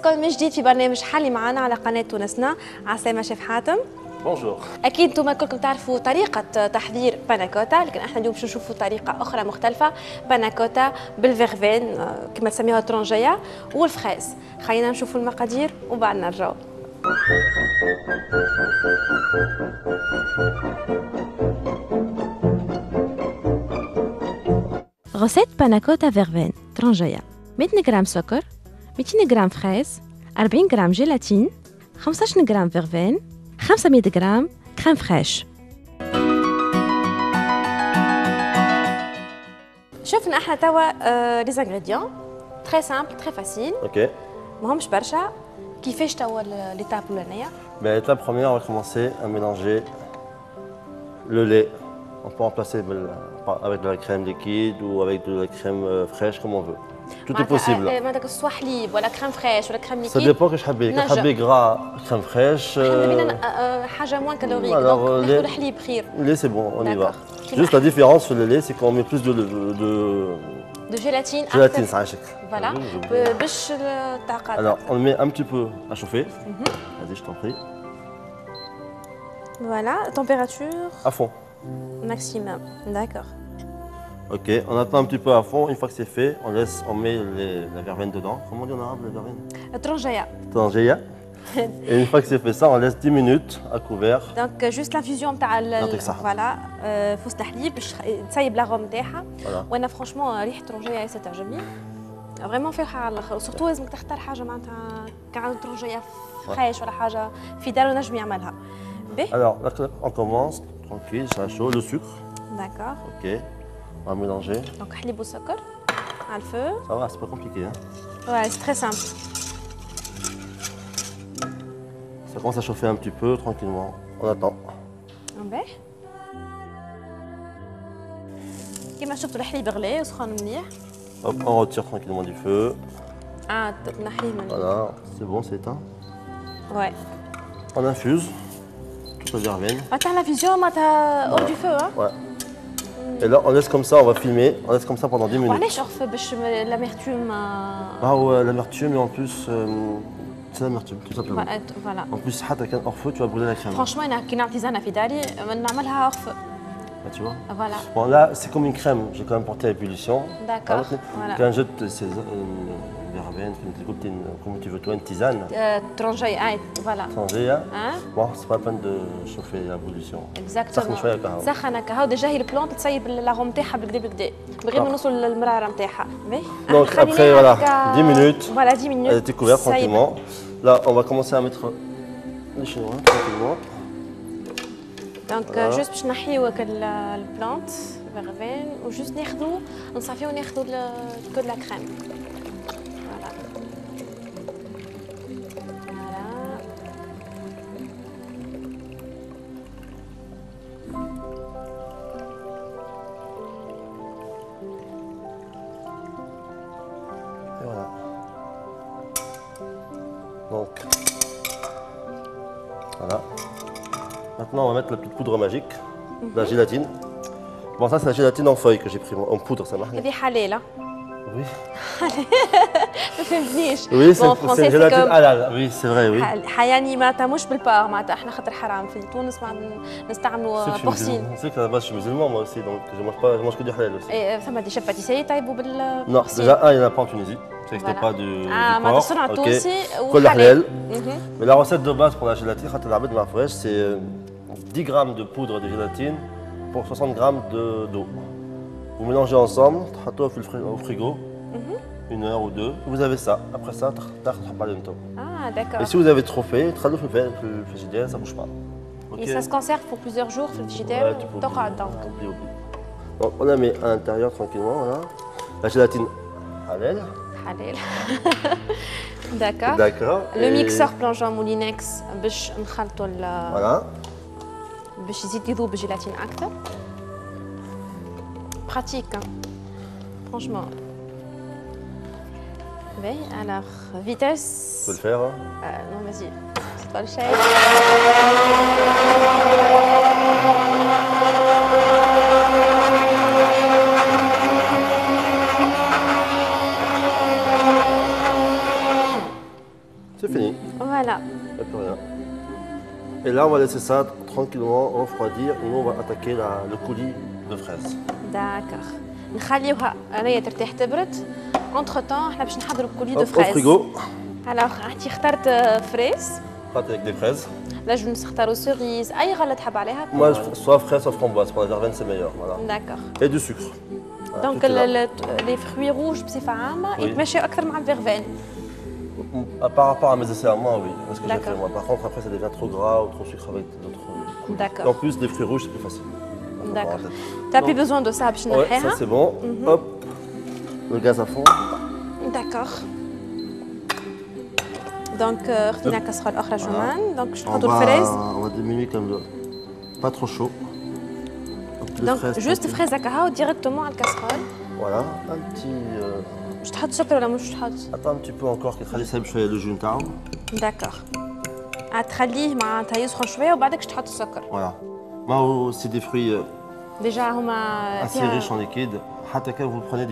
مسكم من جديد في برنامج حلي معنا على قناة تونسنا. عسلامة شيف حاتم. بونجور. أكيد انتم كلكم تعرفوا طريقة تحضير باناكوتا، لكن احنا اليوم باش نشوفوا طريقة أخرى مختلفة، باناكوتا بالفيغفين كما تسميوها الترونجية والفخاز. خلينا نشوفوا المقادير وبعد نرجعوا. غسيت باناكوتا فيغفين ترونجية: 100 غرام سكر، 200 غرام فخاز، 40 غرام جيلاتين، 15 غرام فيغفين، 500 غرام كريم فريش. شفنا احنا توا لي زانغريديون تري سامبل تري فاسيل. اوكي. ماهمش برشا. كيفاش توا ليتاب الاولانيه؟ L'étape première, on va commencer à mélanger le lait. On peut remplacer avec de la crème liquide ou avec de la crème fraîche, comme on veut. Tout est possible. معناتها سوا حليب ولا كريم فريش ولا كريم Ça ليكيد. dépend que je حبيت. كان حبيت gras, crème fraîche. حاجه موان كالوريك، alors, دونك ناخذ الحليب خير. Le lait, c'est bon, on y va. D'accord. Juste la différence sur le lait, c'est qu'on met plus de دو جيلاتين. gélatine, ça achète. فوالا باش الطاقه. Alors, on le met un petit peu à chauffer. Vas-y, je t'en prie. Voilà, température À fond. maximum. D'accord. Ok, on attend un petit peu à fond. Une fois que c'est fait, on met la verveine dedans. Comment on dit en arabe, la verveine? الترونجية. Tangeia. Et une fois que c'est fait ça, on laisse 10 minutes à couvert. دونك جوست لافيزيون تاع يعطيك الصحة. فوالا فوز الحليب باش تسيب لاغوم نتاعها. Voilà. وانا فرونشمون ريحه الترونجية ياسر تعجبني. فريمون فيها على الاخر، سورتو لازمك تختار حاجه معناتها كان عنده ترونجية فريش ولا حاجه في دارو نجم يعملها. باهي. Alors, là, on commence tranquille, ça chaud, le sucre. داكور. Ok, on va mélanger. دونك حليب وسكر على الفو. Ça va, c'est pas compliqué. Hein. Ouais, c'est très simple. Ça commence à chauffer un petit peu, tranquillement. On attend. باهي. كيما شفتوا الحليب غلي وسخن مليح. Hop, on retire tranquillement du feu. تنحيه من. Voilà, c'est bon, c'est éteint. Ouais. On infuse toute la verveine. معناتها لافيزيون معناتها اور دو فو. Ouais. Et là, on laisse comme ça, on va filmer. On laisse comme ça pendant 10 minutes. وعلاش اخف باش لاميرتوم. Ah ouais, l'amertume et en plus, c'est l'amertume, tout simplement. فوالا. En plus, حتى كان hors feu, tu vas brûler la crème. فرانشمون انا كي نعطي زانه في داري نعملها اخف. Ah, tu vois. فوالا. Bon, là, c'est comme une crème. J'ai quand même porté à ébullition. D'accord, voilà. Quand je te verveine, comme tu veux, toi, une tisane. ترونجي فوالا. Changer, hein. Bon, c'est pas la peine de chauffer à ébullition. اكزاكتومون. سخن شويه كهو. سخن كهو ديجا هي البلونت تسيب اللاغوم نتاعها بالكدا بالكدا من غير ما نوصل للمراره نتاعها. Donc après, voilà, 10 minutes. Voilà, 10 minutes. Elle était couverte tranquillement. Là, on va commencer à mettre les chinois tranquillement. دونك جوست باش نحيو البلانت فيغفين وجوست ناخذو نصافيو وناخذو الكود لا كريم. فوالا. فوالا. Et voilà. Donc, voilà. Maintenant, on va mettre la petite poudre magique, la gélatine. Bon, ça, c'est la gélatine en feuille que j'ai pris, en poudre, ça marche. هذه حلالة. Oui. ما فهمتنيش. Oui, c'est une gélatine halal. Oui, c'est vrai, oui. يعني معناتها مش بالبار، معناتها احنا خاطر حرام في تونس نستعملوا بورسين. Tu sais qu'à la base, je suis musulman moi aussi, donc je mange que du halal aussi. ثم دي شيف باتيسيري يطيبوا Non, بالبورسين. déjà, il n'y en a pas en Tunisie. C'est que c'était pas du معناتها porc. صنع Ok. تونسي كل وحلال. halal. Mais la recette de base pour la gélatine, c'est 10 grammes de poudre de gélatine pour 60 grammes d'eau. Vous mélangez ensemble, au frigo, 1 heure ou 2. Vous avez ça. Après ça, d'accord. et si vous avez trop fait, le frigidaire, ça ne bouge pas. Et ça se conserve pour plusieurs jours في الفريجيدير. Ouais, tu peux تقعد دونك. oublier. Donc on la met à l'intérieur tranquillement, voilà. La gélatine halal. حلال. D'accord. D'accord. Le mixeur plongeant moulinex باش نخلطوا Voilà. باش يزيد يذوب الجيلاتين اكثر. براتيك فرانشمون. باهي alors vitesse. Tu peux le faire. Non vas-y. C'est pas le chef. Et là, on va laisser ça tranquillement refroidir. Et nous, on va attaquer le coulis de fraises. داكوغ نخليوها راهي ترتاح تبرد. انتر طون احنا باش نحضروا كولي دو Au فريز. frigo, الوغ انت اخترت فريز. pâte avec des fraises. نجم نختاروا سوريز اي غله تحب عليها. Moi, soit fraise, soit framboise. Pour la verveine, c'est meilleur. Voilà. داكوغ. Et du sucre. Voilà, دونك tout est là. لي فروي روج بصفه عامه Oui. يتمشيو اكثر مع الفيرفين. Par rapport à mes essais à moi, oui. C'est ce que j'ai D'accord. fait moi. Par contre, après, ça devient trop gras ou trop sucré avec d'autres. Et en داكوغ plus, des fruits rouges, c'est plus facile. داكوغ. تابي بيزون دو سا باش Ouais, ça نحيها. c'est bon. Hop, le gaz à fond. داكوغ. دونك خدينا كاسرول اخرى جمان. دونك باش On نحطوا الفريز. va diminuer comme le... Pas trop chaud. Hop, les دونك fraises جوست tranquille. فريز هكا هاو ديريكتومون على الكاسرول. Voilà, un petit... باش تحط سكر ولا مش تحط؟ Attends un petit peu encore qu'il traduise شوية le jus نتاعو. داكوغ. تخليه معناتها يسخن شويه وبعدك باش تحط السكر. Voilà. Moi, c'est des fruits ديجا هما assez riches en liquide. حتى quand vous prenez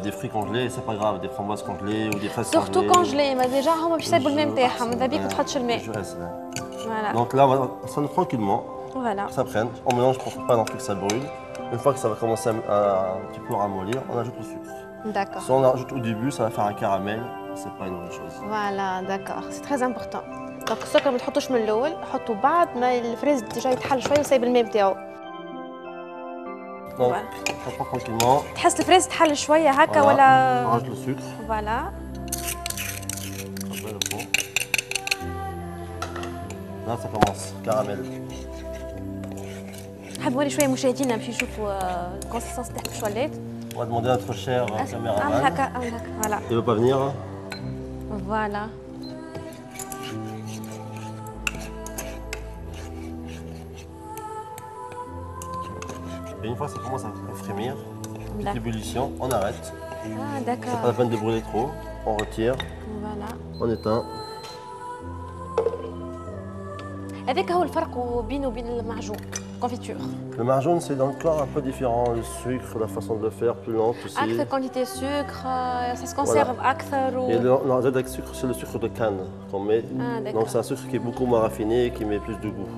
des fruits congelés, c'est pas grave, des framboises congelées ou des fraises سورتو congelées. كونجلي ما ديجا هما باش يسيبوا الماء نتاعهم ماذا بيك ما تحطش الماء. Je reste là. فوالا Donc là, on sonne tranquillement, فوالا que ça prenne. On mélange pour pas non plus que ça brûle. Une fois que ça va commencer un petit peu ramollir, on ajoute le sucre. داكوغ. Si on ajoute au début, ça va faire un caramel. C'est pas une bonne chose. فوالا داكوغ سي تري امبورطون. دونك السكر ما تحطوش من الاول، حطوا بعد ما الفريز ديجا يتحل شويه ويسيب الماء نتاعو. Donc, Ouais. on prend tranquillement. تحس الفريز تحل شويه هكا Voilà. On ولا rajoute le sucre. فوالا. Après, le fond. Là, ça commence. Caramel. حاب نوري شويه مشاهدينا باش يشوفوا الكونسيستونس تاع الشوالات. On va demander à notre cher اعمل caméraman. هكا اعمل هكا فوالا. Il veut pas venir. فوالا. Et une fois que ça commence à frémir, petite D'accord. ébullition, on arrête. اه Pas la داكوغ. peine de brûler trop. On retire, فوالا. on éteint. هذاك هو الفرق بينه وبين المعجون كونفيتور. Le marjaune, c'est encore un peu différent. Le sucre, la façon de le faire, plus lente aussi. اكثر كونتيتي سكر ça se conserve اكثر Et le avec sucre, c'est le sucre de canne qu'on met. Ah, d'accord. Donc c'est un sucre qui est beaucoup moins raffiné et qui met plus de goût.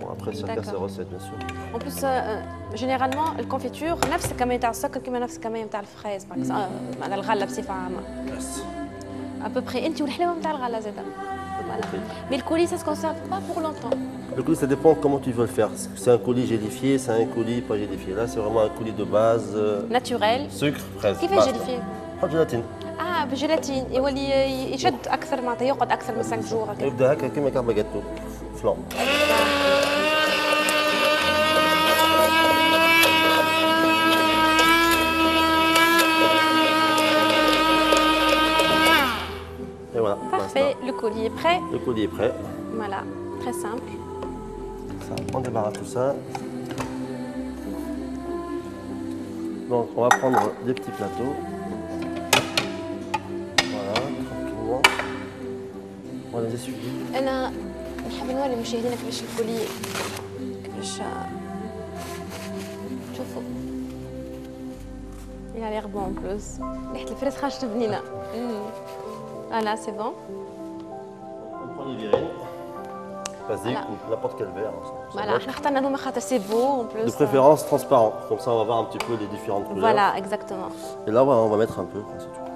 Bon, après, chacun ses D'accord. recettes, bien sûr. En plus généralement الكونفيتور نفس الكميه تاع السكر كما نفس الكميه تاع الفريز على الغله بصفه عامه. Merci. ابوبري انت والحلاوه نتاع الغله زاده. Mais le colis ça se conserve pas pour longtemps. Le coulis, ça dépend comment tu veux le faire. C'est un coulis gélifié, c'est un coulis pas gélifié. Là, c'est vraiment un coulis de base. Naturel. Sucre, fraise. كيفاش basta. جيليفي؟ حط جيلاتين. بجيلاتين يولي يشد اكثر معناتها يقعد اكثر من 5 جور هكا. يبدا هكا كيما كعبه جاتو. فلان. Et voilà. Parfait, le colis est prêt. Le coulis est prêt. Voilà, très simple. Ça, on débarrasse tout ça. Donc on va prendre des petits plateaux. Voilà, tranquillement. On va les essuyer. انا نحب نوري المشاهدين كيفاش الكولي كيفاش شوفوا il a l'air bon en plus ريحة الفريز خرجت بنينة. Voilà, c'est bon. On prend les virines. Basique Voilà. ou n'importe quel verre. Ça Voilà, va. احنا اخترنا هذوما خاطر سي بو en plus. De préférence transparent. Comme ça on va voir un petit peu les différentes couleurs. Voilà, exactement. Et là on va mettre un peu. C'est tout.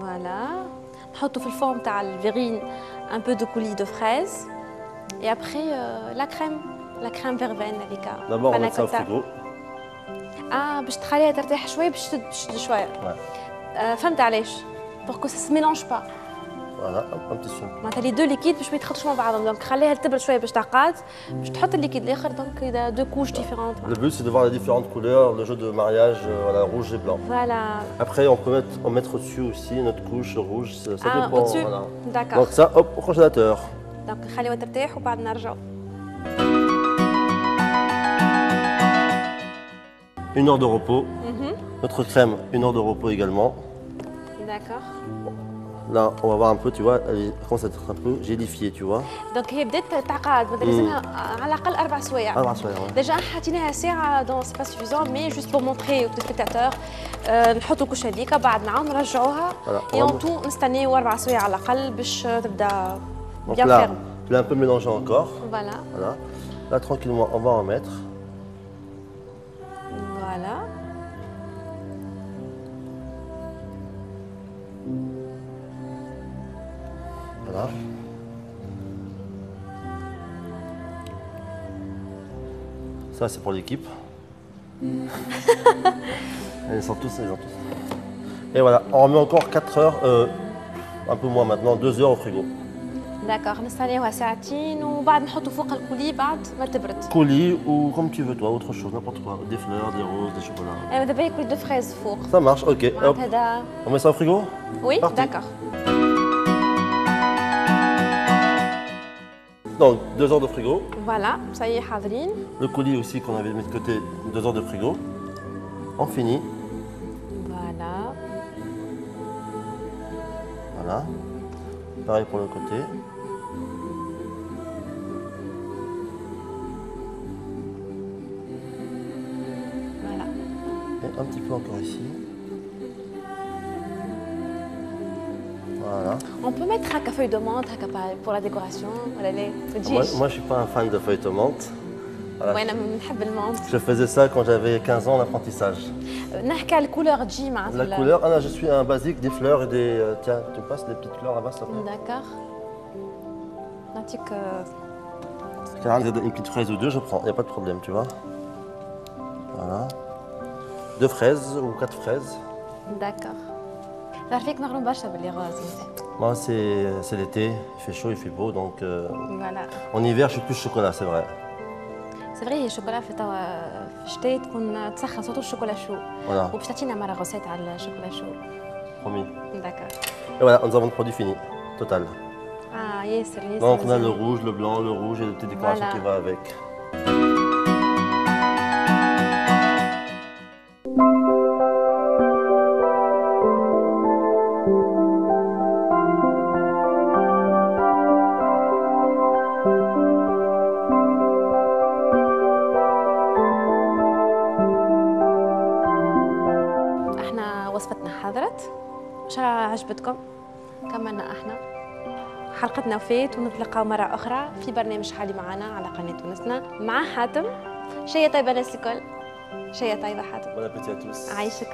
Voilà. نحطوا في الفورم تاع الفيرين un peu de coulis de fraises et après la crème verveine هذيك. D'abord on va mettre ça au Panna frigo. باش تخليها ترتاح شويه باش تشد شويه. Ouais. فهمت علاش؟ pour que ça se mélange pas. Voilà, un petit son. معناتها لي دو ليكيد باش ما يتخلطوش مع بعضهم دونك خليها تبرد شويه باش تعقد باش تحط الليكيد الاخر دونك اذا دو كوش ديفيرونت. Le but c'est de voir les différentes couleurs, le jeu de mariage, voilà, rouge et blanc. Voilà. Après on peut mettre au-dessus aussi notre couche rouge, ça dépend. au-dessus. Voilà. D'accord. Donc ça, hop, au congélateur. دونك نخليوها ترتاح وبعد نرجعوا. 1 heure de repos. Notre crème, 1 heure de repos également. D'accord. Là, on va voir un peu, tu vois, elle commence à être un peu gélifiée, tu vois. دونك هي بدات تعقد بدها لازمها على الاقل 4 سوايع. 4 سوايع. ديجا حطيناها ساعه دون سي با سوفيزون مي جوست بور مونتري او سبيكتاتور نحطوا الكوش هذيك بعد نعاود نرجعوها Voilà. اي اون تو نستناو 4 سوايع على الاقل باش تبدا Donc Bien là, ferme. je l'ai un peu mélangé encore. Voilà. Voilà. Là, tranquillement, on va en mettre. Voilà. Voilà. Ça, c'est pour l'équipe. Ils sont tous. Et voilà, on remet encore 4 heures, un peu moins maintenant, 2 heures au frigo. داكوغ نستناوها ساعتين وبعد نحطوا فوق القولي بعد ما تبرد. Coulis ou comme tu veux, toi, autre chose, n'importe quoi. Des fleurs, des roses, des chocolats. انا دابا ياكل دو فريز فوق. Ça marche, ok. Hop. معناتها هذا. On met ça au frigo? وي Parti. داكوغ. Donc, 2 heures de frigo. فوالا صاي حاضرين. Le coulis aussi qu'on avait mis de côté, 2 heures de frigo. On finit. فوالا. Voilà. Pareil pour le côté. فوالا. Et un petit peu encore ici. Voilà. On peut mettre هكا feuille de menthe هكا pour la décoration ولا لا؟ ما تجيش. Moi, je suis pas un fan de feuilles de menthe. Voilà. وانا نحب المونت. Je faisais ça quand j'avais 15 ans en apprentissage. نحكي على الكولور تجي معناتها. La couleur, je suis un basique, des fleurs et des... tiens, tu me passes des petites fleurs là-bas, ça fait. داكوغ. نعطيك. Quand une petite fraise ou deux, je prends, il n'y a pas de problème, tu vois. Voilà. 2 fraises ou 4 fraises. داكوغ. تعرفيك نغرم برشا باللي غاز انت. Moi, c'est l'été, il fait chaud, il fait beau, donc فوالا. en hiver, je suis plus chocolat, c'est vrai. سي فري الشوكولا في توا في الشتاء تكون تسخن صوت الشوكولا شو. Voilà, وباش تعطينا مرة غوسيت على الشوكولا شو. promis. داكوغ. Et voilà, nous avons le produit fini, total. ياسر ياسر. Donc on a le rouge, le blanc, le rouge et les petites décorations Voilà. qui vont avec. احنا وصفتنا حضرت. ان شاء الله عجبتكم. كملنا احنا حلقتنا وفات ونتلقاو مرة أخرى في برنامج حالي معنا على قناة تونسنا مع حاتم. شيء طيبة ناس الكل. شيء طيبة حاتم. Bon appétit à tous. عايشك.